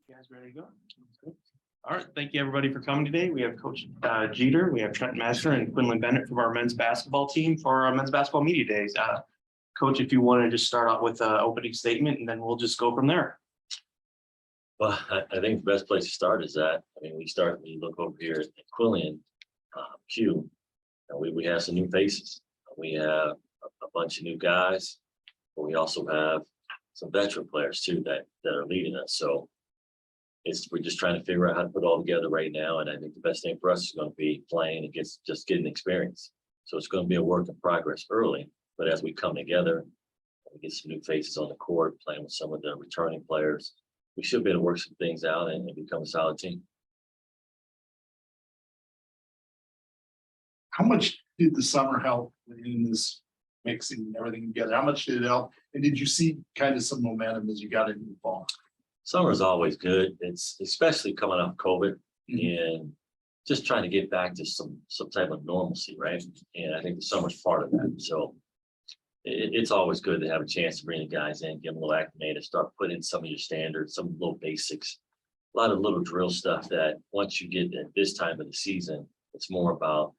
You guys ready to go? All right, thank you everybody for coming today. We have Coach Jeter, we have Trenton Massner and Quinlan Bennett from our men's basketball team for our men's basketball media days. Coach, if you want to just start out with an opening statement and then we'll just go from there. Well, I think the best place to start is that, we look over here at Quinlan, Q, and we have some new faces. We have a bunch of new guys, but we also have some veteran players too that are leading us. So we're just trying to figure out how to put it all together right now. And I think the best thing for us is going to be playing and just getting experience. So it's going to be a work in progress early, but as we come together, we get some new faces on the court, playing with some of the returning players, we should be able to work some things out and become a solid team. How much did the summer help in this mixing everything together? How much did it help? And did you see kind of some momentum as you got into the fall? Summer is always good. It's especially coming off COVID and just trying to get back to some type of normalcy, right? And I think the summer's part of that. So it's always good to have a chance to bring the guys in, get them a little acclimated, start putting in some of your standards, some little basics, a lot of little drill stuff that once you get at this time of the season, it's more about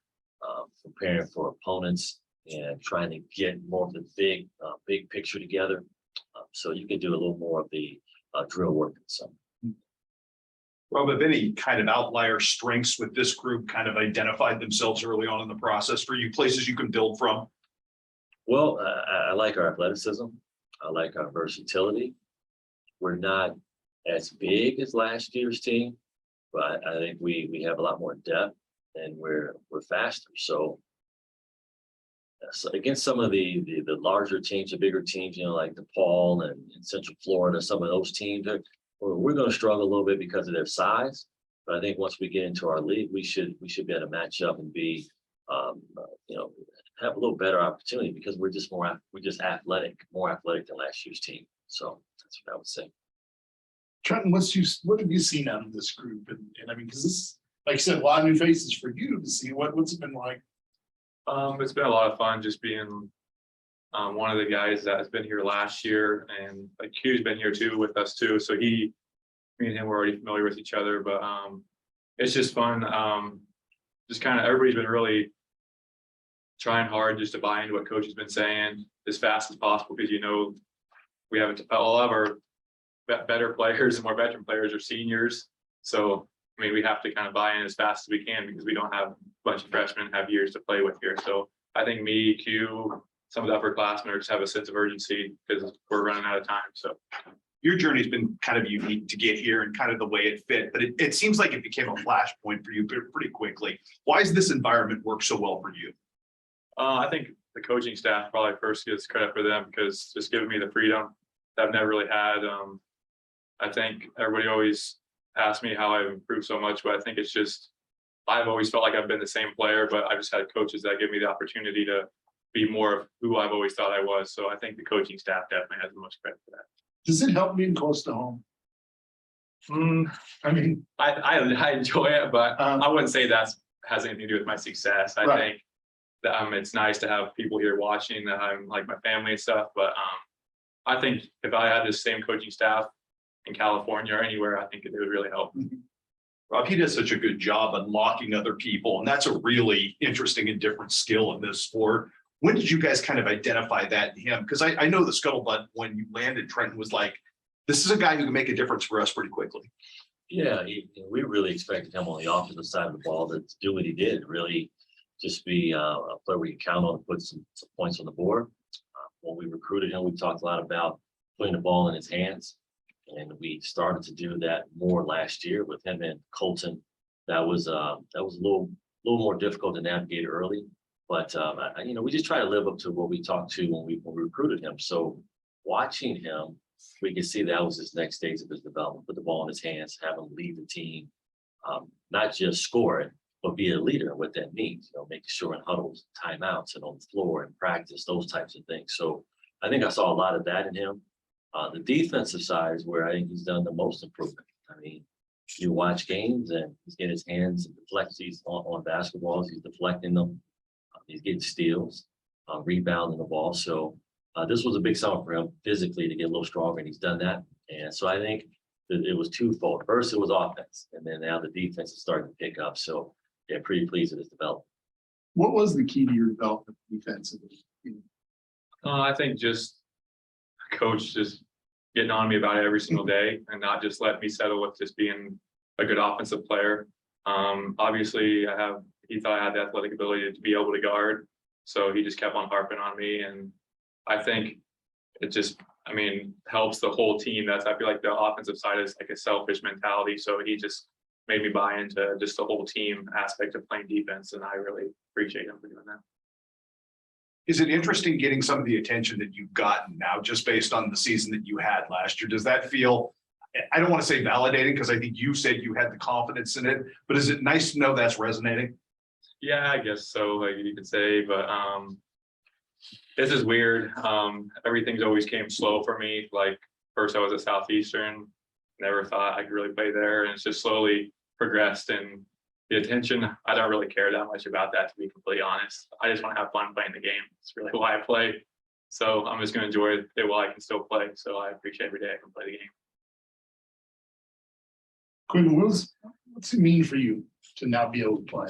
preparing for opponents and trying to get more of the big picture together. So you can do a little more of the drill work in the summer. Rob, have any kind of outlier strengths with this group kind of identified themselves early on in the process for you, places you can build from? Well, I like our athleticism. I like our versatility. We're not as big as last year's team, but I think we have a lot more depth and we're faster. So against some of the larger teams, the bigger teams, like DePaul and Central Florida, some of those teams, we're going to struggle a little bit because of their size. But I think once we get into our league, we should be able to match up and be, have a little better opportunity because we're just more athletic than last year's team. So that's what I would say. Trenton, what have you seen out of this group? And I mean, because this, like you said, a lot of new faces for you to see. What's it been like? It's been a lot of fun just being one of the guys that has been here last year, and like Q's been here too with us too. So me and him were already familiar with each other, but it's just fun. Just kind of everybody's been really trying hard just to buy into what coach has been saying as fast as possible because we haven't all of our better players and more veteran players are seniors. So we have to kind of buy in as fast as we can because we don't have a bunch of freshmen have years to play with here. So I think me, Q, some of the upperclassmen just have a sense of urgency because we're running out of time. So Your journey's been kind of unique to get here and kind of the way it fit, but it seems like it became a flashpoint for you pretty quickly. Why does this environment work so well for you? I think the coaching staff probably first gets credit for them because just giving me the freedom that I've never really had. I think everybody always asks me how I've improved so much, but I think it's just I've always felt like I've been the same player, but I've just had coaches that give me the opportunity to be more of who I've always thought I was. So I think the coaching staff definitely has the most credit for that. Does it help being close to home? I mean, I enjoy it, but I wouldn't say that has anything to do with my success. I think that it's nice to have people here watching that I'm like my family and stuff. But I think if I had the same coaching staff in California or anywhere, I think it would really help. Rob, he does such a good job unlocking other people, and that's a really interesting and different skill in this sport. When did you guys kind of identify that in him? Because I know the scuttlebutt when you landed Trenton was like, this is a guy who can make a difference for us pretty quickly. Yeah, we really expected him on the offensive side of the ball to do what he did, really just be a player we can count on to put some points on the board. When we recruited him, we talked a lot about putting the ball in his hands. And we started to do that more last year with him and Colton. That was a little more difficult to navigate early, but we just try to live up to what we talked to when we recruited him. So watching him, we could see that was his next stage of his development. Put the ball in his hands, have him lead the team, not just score it, but be a leader. What that means, making sure in huddles, timeouts, and on the floor and practice, those types of things. So I think I saw a lot of that in him. The defensive side is where I think he's done the most improvement. I mean, you watch games and he's getting his hands and deflects these on basketballs. He's deflecting them. He's getting steals, rebounding the ball. So this was a big summer for him physically to get a little stronger, and he's done that. And so I think it was twofold. First, it was offense, and then now the defense is starting to pick up. So they're pretty pleased with his development. What was the key to your development defensively? I think just coach just getting on me about it every single day and not just let me settle with just being a good offensive player. Obviously he thought I had the athletic ability to be able to guard. So he just kept on harping on me. And I think it just, helps the whole team. I feel like the offensive side is like a selfish mentality. So he just made me buy into just the whole team aspect of playing defense. And I really appreciate him for doing that. Is it interesting getting some of the attention that you've gotten now just based on the season that you had last year? Does that feel, I don't want to say validating because I think you said you had the confidence in it, but is it nice to know that's resonating? Yeah, I guess so, like you could say, but this is weird. Everything's always came slow for me. Like first I was at Southeastern, never thought I could really play there, and it's just slowly progressed. And the attention, I don't really care that much about that, to be completely honest. I just want to have fun playing the game. It's really why I play. So I'm just going to enjoy it while I can still play. So I appreciate every day I can play the game. Quinlan, what's it mean for you to now be able to play?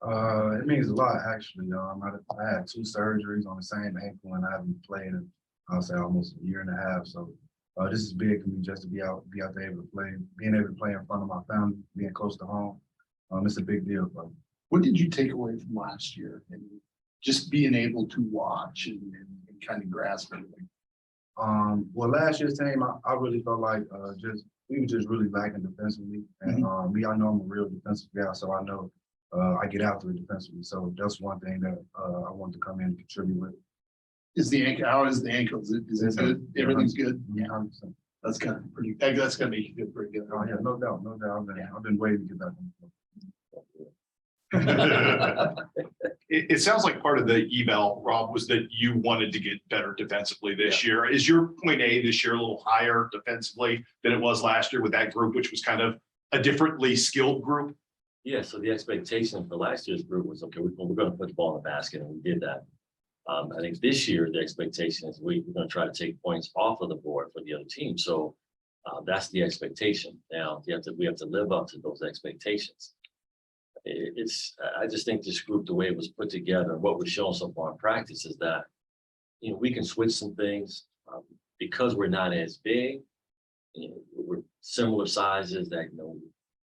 It means a lot, actually. I had 2 surgeries on the same ankle, and I haven't played in, I'll say, almost a year and a half. So this is big for me, just to be out there able to play, being able to play in front of my family, being close to home. It's a big deal for me. What did you take away from last year and just being able to watch and kind of grasp everything? Well, last year's team, I really felt like we were just really lacking defensively. And I know I'm a real defensive guy, so I know I get after it defensively. So that's one thing that I want to come in and contribute with. How is the ankle? Is it good? Everything's good? Yeah, 100%. That's kind of pretty, that's gonna make you feel pretty good. Oh yeah, no doubt. I've been waiting to get back on the floor. It sounds like part of the eval, Rob, was that you wanted to get better defensively this year. Is your point A this year a little higher defensively than it was last year with that group, which was kind of a differently skilled group? Yeah, so the expectation for last year's group was, okay, we're going to put the ball in the basket, and we did that. I think this year the expectation is we're going to try to take points off of the board for the other team. So that's the expectation. Now we have to live up to those expectations. I just think this group, the way it was put together, what we're showing so far in practice is that, we can switch some things because we're not as big. We're similar sizes that,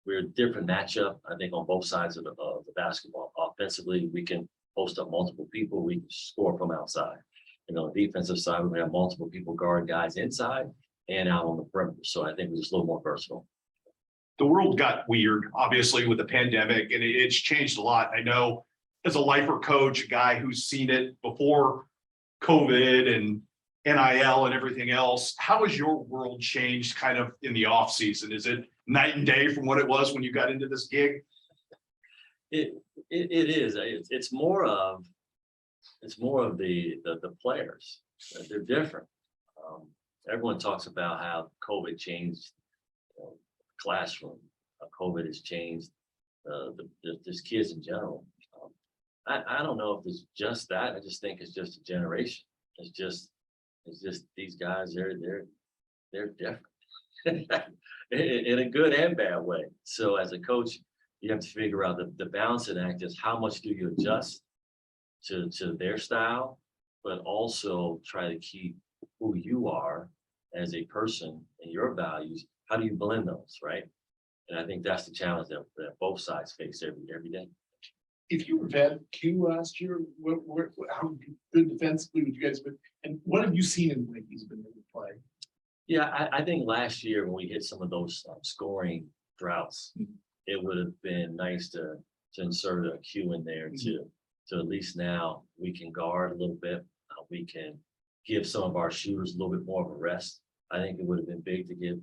we're a different matchup, I think, on both sides of the basketball. Offensively, we can post up multiple people, we can score from outside. Defensive side, we have multiple people guard guys inside and out on the perimeter. So I think we're just a little more versatile. The world got weird, obviously, with the pandemic, and it's changed a lot. I know as a lifer coach, a guy who's seen it before COVID and NIL and everything else, how has your world changed kind of in the off season? Is it night and day from what it was when you got into this gig? It is. It's more of the players. They're different. Everyone talks about how COVID changed classroom. COVID has changed just kids in general. I don't know if it's just that. I just think it's just a generation. It's just these guys. They're different in a good and bad way. So as a coach, you have to figure out the balancing act is how much do you adjust to their style, but also try to keep who you are as a person and your values. How do you blend those, right? And I think that's the challenge that both sides face every day. If you were at Q last year, how good defensively would you guys been? And what have you seen in the way he's been able to play? Yeah, I think last year when we hit some of those scoring droughts, it would have been nice to insert a Q in there to at least now we can guard a little bit. We can give some of our shooters a little bit more of a rest. I think it would have been big to give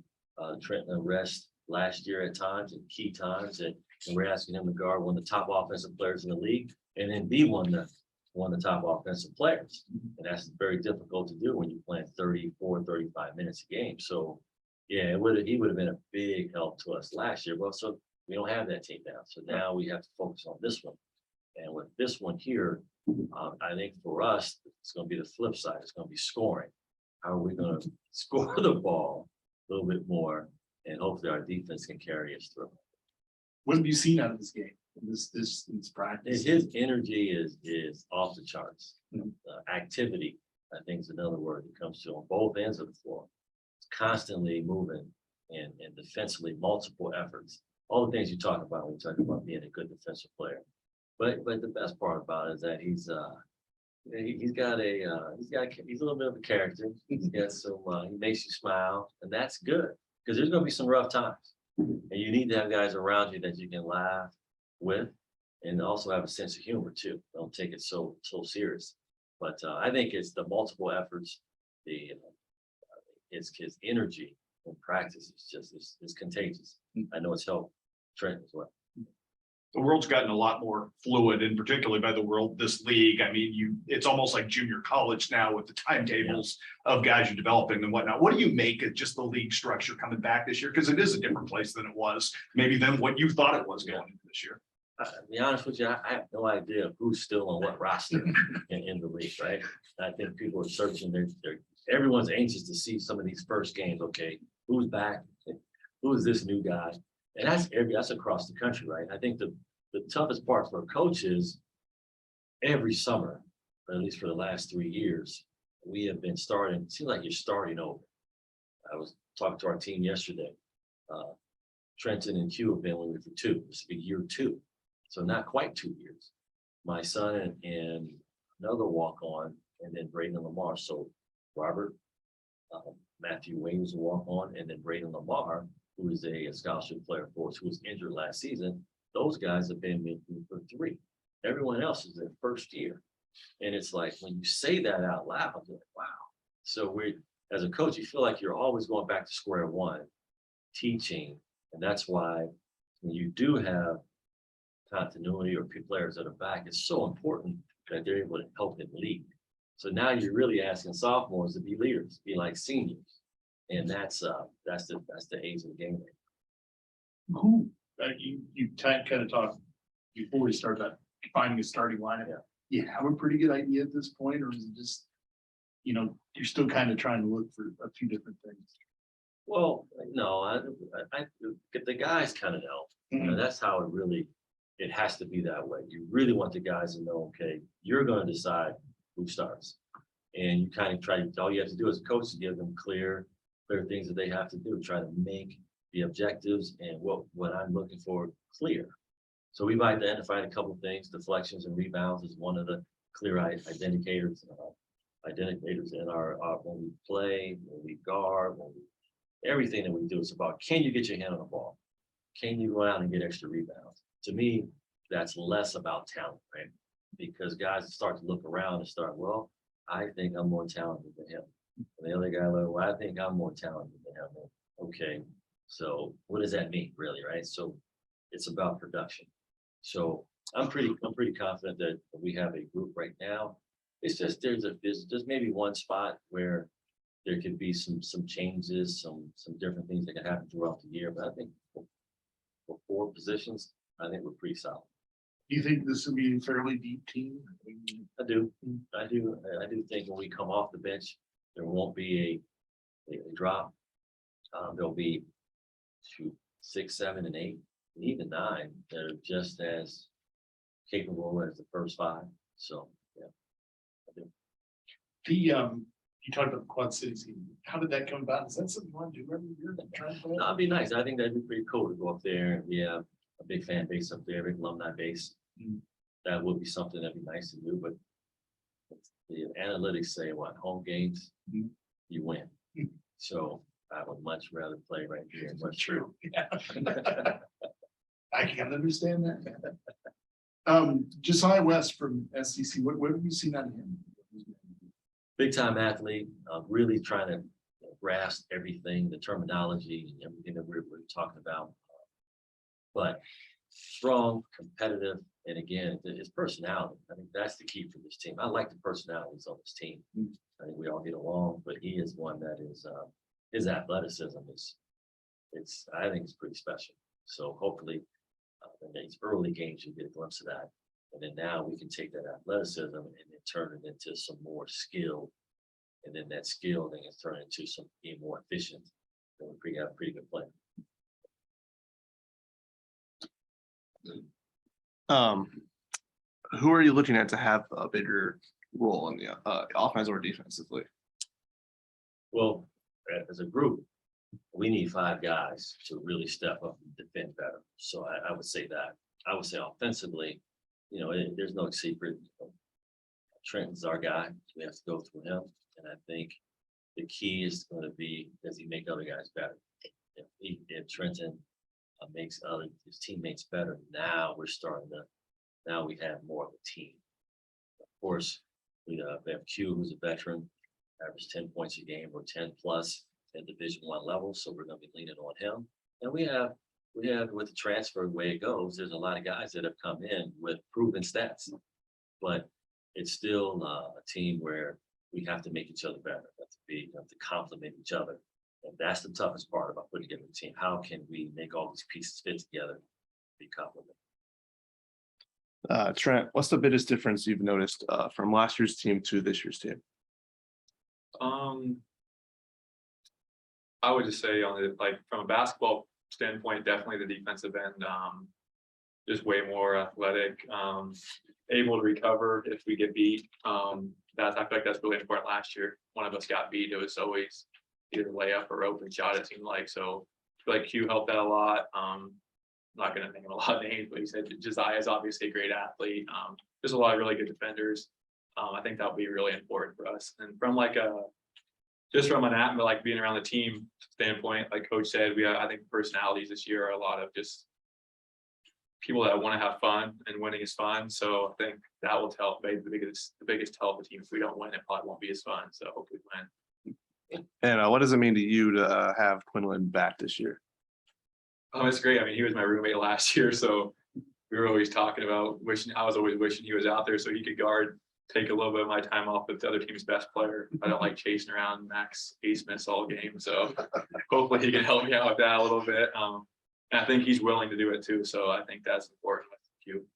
Trenton a rest last year at times and key times, and we're asking him to guard one of the top offensive players in the league and then be one of the top offensive players. And that's very difficult to do when you're playing 34, 35 minutes a game. So yeah, he would have been a big help to us last year. Well, so we don't have that tape down. So now we have to focus on this one. And with this one here, I think for us, it's going to be the flip side. It's going to be scoring. How are we going to score the ball a little bit more And hopefully our defense can carry us through. What have you seen out of this game? This practice? His energy is off the charts. Mhm. Activity, I think is another word that comes to on both ends of the floor. It's constantly moving and defensively multiple efforts. All the things you talk about when you talk about being a good defensive player. But the best part about it is that he's a little bit of a character. He's got some he makes you smile, and that's good because there's gonna be some rough times. And you need to have guys around you that you can laugh with and also have a sense of humor too. Don't take it so serious. But I think it's the multiple efforts, it's his energy in practice is just it's contagious. I know it's helped Trenton as well. The world's gotten a lot more fluid, and particularly by the world, this league. I mean, it's almost like junior college now with the timetables of guys you're developing and whatnot. What do you make of just the league structure coming back this year? Because it is a different place than it was, maybe than what you thought it was going into this year. To be honest with you, I have no idea who's still on what roster in the league, right? I think people are searching. Everyone's anxious to see some of these first games. Okay, who's back? Who is this new guy? And that's across the country, right? I think the toughest part for a coach is every summer, or at least for the last 3 years, we have been starting. It seems like you're starting over. I was talking to our team yesterday. Trenton and Q have been with me for 2. This will be year 2. So not quite 2 years. My son and another walk-on, and then Braden Lamar. So Robert, Matthew Wayne will walk on, and then Braden Lamar, who is a scholarship player for us, who was injured last season. Those guys have been with me for 3. Everyone else is their first year. And it's like, when you say that out loud, you're like, wow. So as a coach, you feel like you're always going back to square one, teaching. And that's why when you do have continuity or players that are back, it's so important that they're able to help them lead. So now you're really asking sophomores to be leaders, be like seniors. And that's the age of the game. Who, you kind of talked before we start that finding a starting lineup. You have a pretty good idea at this point, or is it just, you're still kind of trying to look for a few different things? Well, no, I the guys kind of know. That's how it has to be that way. You really want the guys to know, okay, you're going to decide who starts. And you kind of all you have to do as a coach is give them clear things that they have to do, try to make the objectives and what I'm looking for clear. So we've identified a couple of things. Deflections and rebounds is one of the clear identicators in our when we play, when we guard, everything that we do is about, can you get your hand on the ball? Can you go out and get extra rebounds? To me, that's less about talent, right? Because guys start to look around and start, well, I think I'm more talented than him. And the other guy, well, I think I'm more talented than him. Okay, so what does that mean, really, right? So it's about production. So I'm pretty confident that we have a group right now. It's just there's maybe one spot where there could be some changes, some different things that can happen throughout the year. But I think for 4 positions, I think we're pretty solid. Do you think this will be a fairly deep team? I do think when we come off the bench, there won't be a drop. There'll be 2, 6, 7, and 8, and even 9 that are just as capable as the first 5. So yeah, I do. You talked about the Quad Cities. How did that come about? Is that something you want to do every year? That'd be nice. I think that'd be pretty cool to go up there. We have a big fan base up there, big alumni base. That would be something that'd be nice to do. But the analytics say what home games, you win. So I would much rather play right here. That's true. Yeah. I can understand that. Josiah West from SCC. What have you seen out of him? Big time athlete, really trying to grasp everything, the terminology, and everything that we're talking about. But strong, competitive, and again, his personality. I think that's the key for this team. I like the personalities on this team. I think we all get along, but he is one that is his athleticism I think it's pretty special. So hopefully in these early games you get a glimpse of that. And then now we can take that athleticism and then turn it into some more skill. And then that skill then is turned into some being more efficient. And we have a pretty good plan. Who are you looking at to have a bigger role in the offense or defensively? Well, as a group, we need 5 guys to really step up and defend better. So I would say that. I would say offensively, there's no secret. Trenton's our guy. We have to go through him. And I think the key is going to be, does he make other guys better? If Trenton makes his teammates better, now we have more of a team. Of course, we have Q, who's a veteran, averaged 10 points a game or 10 plus at Division I level. So we're going to be leaning on him. And we have with the transfer way it goes, there's a lot of guys that have come in with proven stats, but it's still a team where we have to make each other better. We have to complement each other. And that's the toughest part about putting together a team. How can we make all these pieces fit together, be complementary? Trent, what's the biggest difference you've noticed from last year's team to this year's team? I would just say from a basketball standpoint, definitely the defensive end, just way more athletic, able to recover if we get beat. I feel like that's really important. Last year, one of us got beat. It was always either layup or open shot, it seemed like. So I feel like Q helped that a lot. I'm not going to name a lot of names, but he said Josiah is obviously a great athlete. There's a lot of really good defenders. I think that'll be really important for us. And from just from an being around the team standpoint, like Coach said, I think personalities this year are a lot of just people that want to have fun, and winning is fun. So I think that will tell the biggest tell of the team. If we don't win, it probably won't be as fun. So hopefully win. And what does it mean to you to have Quinlan back this year? Oh, it's great. I mean, he was my roommate last year, so we were always talking about I was always wishing he was out there so he could take a little bit of my time off with the other team's best player. I don't like chasing around Max Smith all game. So hopefully he can help me out with that a little bit. And I think he's willing to do it too. So I think that's important with you.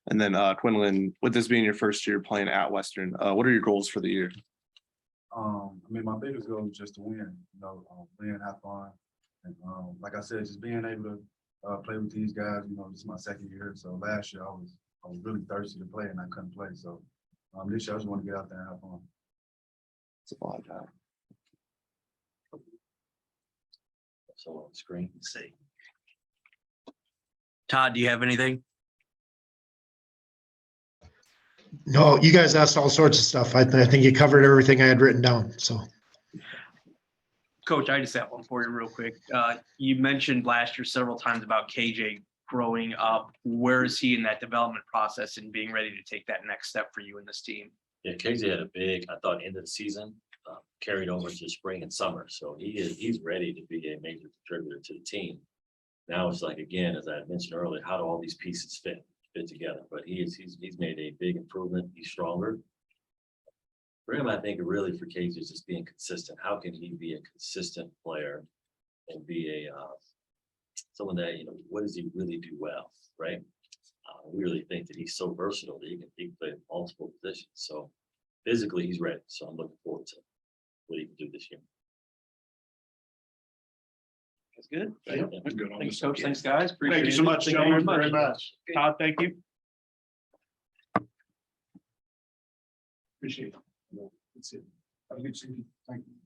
And then Quinlan, with this being your first year playing at Western, what are your goals for the year? My biggest goal is just to win, win, have fun. And like I said, just being able to play with these guys, this is my second year. So last year I was really thirsty to play and I couldn't play. So this year I just want to get out there and have fun. It's a lot of time. So on the screen, see. Todd, do you have anything? No, you guys asked all sorts of stuff. I think you covered everything I had written down. So, Coach, I just have one for you real quick. You mentioned last year several times about KJ growing up. Where is he in that development process and being ready to take that next step for you in this team? Yeah, KJ had a big, I thought, end of the season, carried over to spring and summer. So he's ready to be a major contributor to the team. Now it's like, again, as I mentioned earlier, how do all these pieces fit together? But he's made a big improvement. He's stronger. For him, I think really for KJ is just being consistent. How can he be a consistent player and be someone that, what does he really do well, right? We really think that he's so versatile that he can play multiple positions. So physically, he's ready. So I'm looking forward to what he can do this year. That's good. Good on Thanks, this. Coach. Thanks, guys. Appreciate Thank you so it. much, Thank you gentlemen, very very much. Todd, thank you. Appreciate it. That's it. Have a good season. Thank you.